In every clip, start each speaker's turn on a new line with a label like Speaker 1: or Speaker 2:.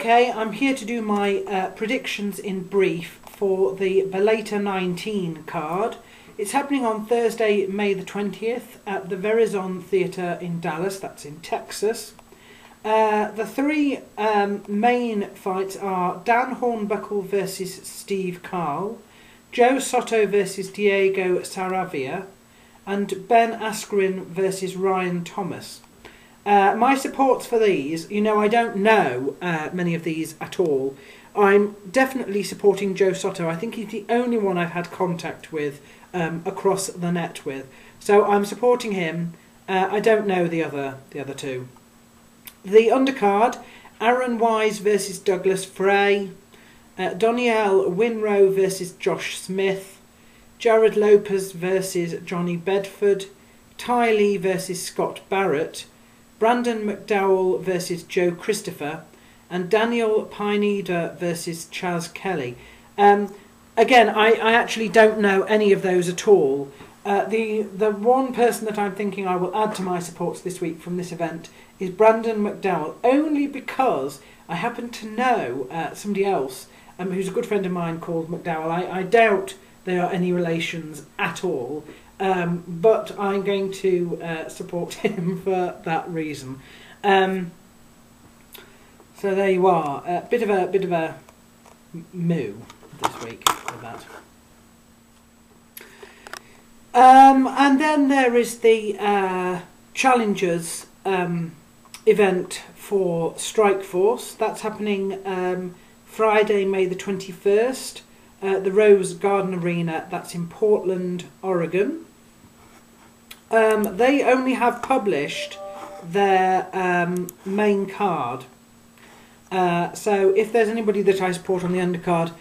Speaker 1: Okay, I'm here to do my predictions in brief for the Bellator 19 card. It's happening on Thursday, May the 20th at the Verizon Theatre in Dallas, that's in Texas. The three main fights are Dan Hornbuckle versus Steve Carl, Joe Soto versus Diego Saravia, and Ben Askren versus Ryan Thomas. My supports for these, I don't know many of these at all. I'm definitely supporting Joe Soto. I think he's the only one I've had contact with across the net with. So I'm supporting him. I don't know the other two. The undercard, Aaron Wise versus Douglas Frey, Doniel Winrow versus Josh Smith, Jared Lopez versus Johnny Bedford, Ty Lee versus Scott Barrett, Brandon McDowell versus Joe Christopher, and Daniel Pineda versus Chaz Kelly. Again, I actually don't know any of those at all. The one person that I'm thinking I will add to my supports this week from this event is Brandon McDowell, only because I happen to know somebody else who's a good friend of mine called McDowell. I doubt they are any relations at all, but I'm going to support him for that reason. So there you are, a bit of a moo this week with that. And then there is the Challengers event for Strikeforce. That's happening Friday, May the 21st, the Rose Garden Arena. That's in Portland, Oregon. They only have published their main card. So if there's anybody that I support on the undercard,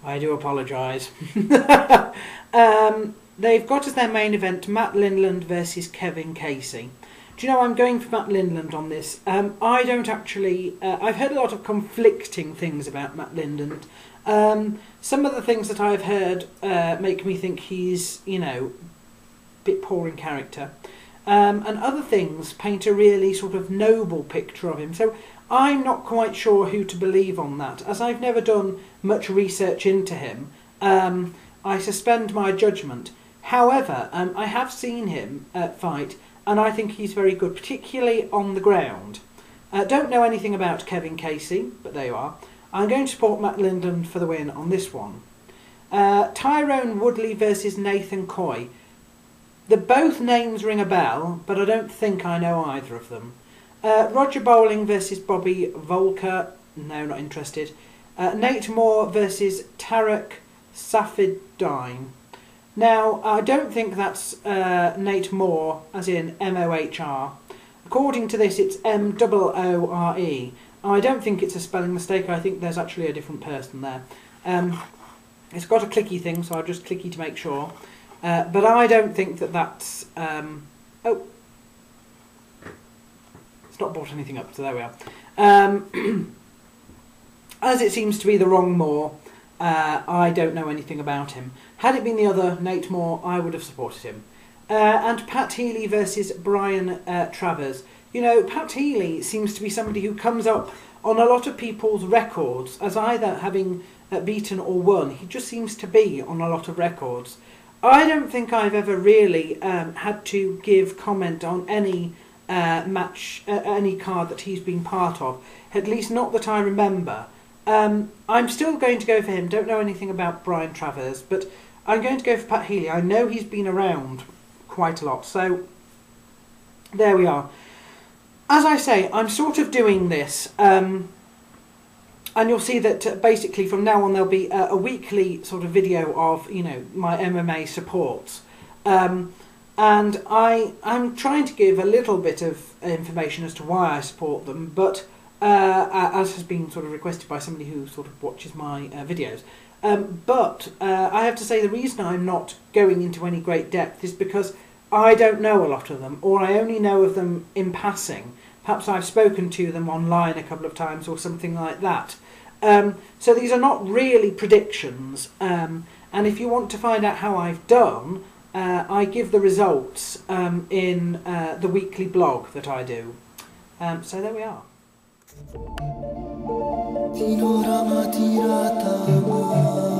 Speaker 1: I do apologise. They've got as their main event Matt Lindland versus Kevin Casey. Do you know, I'm going for Matt Lindland on this. I don't actually... I've heard a lot of conflicting things about Matt Lindland. Some of the things that I've heard make me think he's, a bit poor in character. And other things paint a really sort of noble picture of him. So I'm not quite sure who to believe on that. As I've never done much research into him, I suspend my judgment. However, I have seen him fight, and I think he's very good, particularly on the ground. Don't know anything about Kevin Casey, but there you are. I'm going to support Matt Lindland for the win on this one. Tyrone Woodley versus Nathan Coy. Both names ring a bell, but I don't think I know either of them. Roger Bowling versus Bobby Volker. No, not interested. Nate Moore versus Tarek Safieddine. Now, I don't think that's Nate Moore, as in M-O-H-R. According to this, it's M-O-O-R-E. I don't think it's a spelling mistake. I think there's actually a different person there. It's got a clicky thing, so I'll just clicky to make sure. But I don't think that that's... oh. It's not brought anything up, so there we are. As it seems to be the wrong Moore, I don't know anything about him. Had it been the other, Nate Moore, I would have supported him. And Pat Healy versus Brian Travers. Pat Healy seems to be somebody who comes up on a lot of people's records as either having beaten or won. He just seems to be on a lot of records. I don't think I've ever really had to give comment on any match, any card that he's been part of. At least not that I remember. I'm still going to go for him. Don't know anything about Brian Travers, but I'm going to go for Pat Healy. I know he's been around quite a lot, so there we are. As I say, I'm sort of doing this, and you'll see that basically from now on there'll be a weekly sort of video of, my MMA supports. And I'm trying to give a little bit of information as to why I support them, but as has been sort of requested by somebody who sort of watches my videos. But I have to say the reason I'm not going into any great depth is because I don't know a lot of them, or I only know of them in passing. Perhaps I've spoken to them online a couple of times or something like that. So these are not really predictions, and if you want to find out how I've done, I give the results in the weekly blog that I do. So there we are.
Speaker 2: Tinorama tirata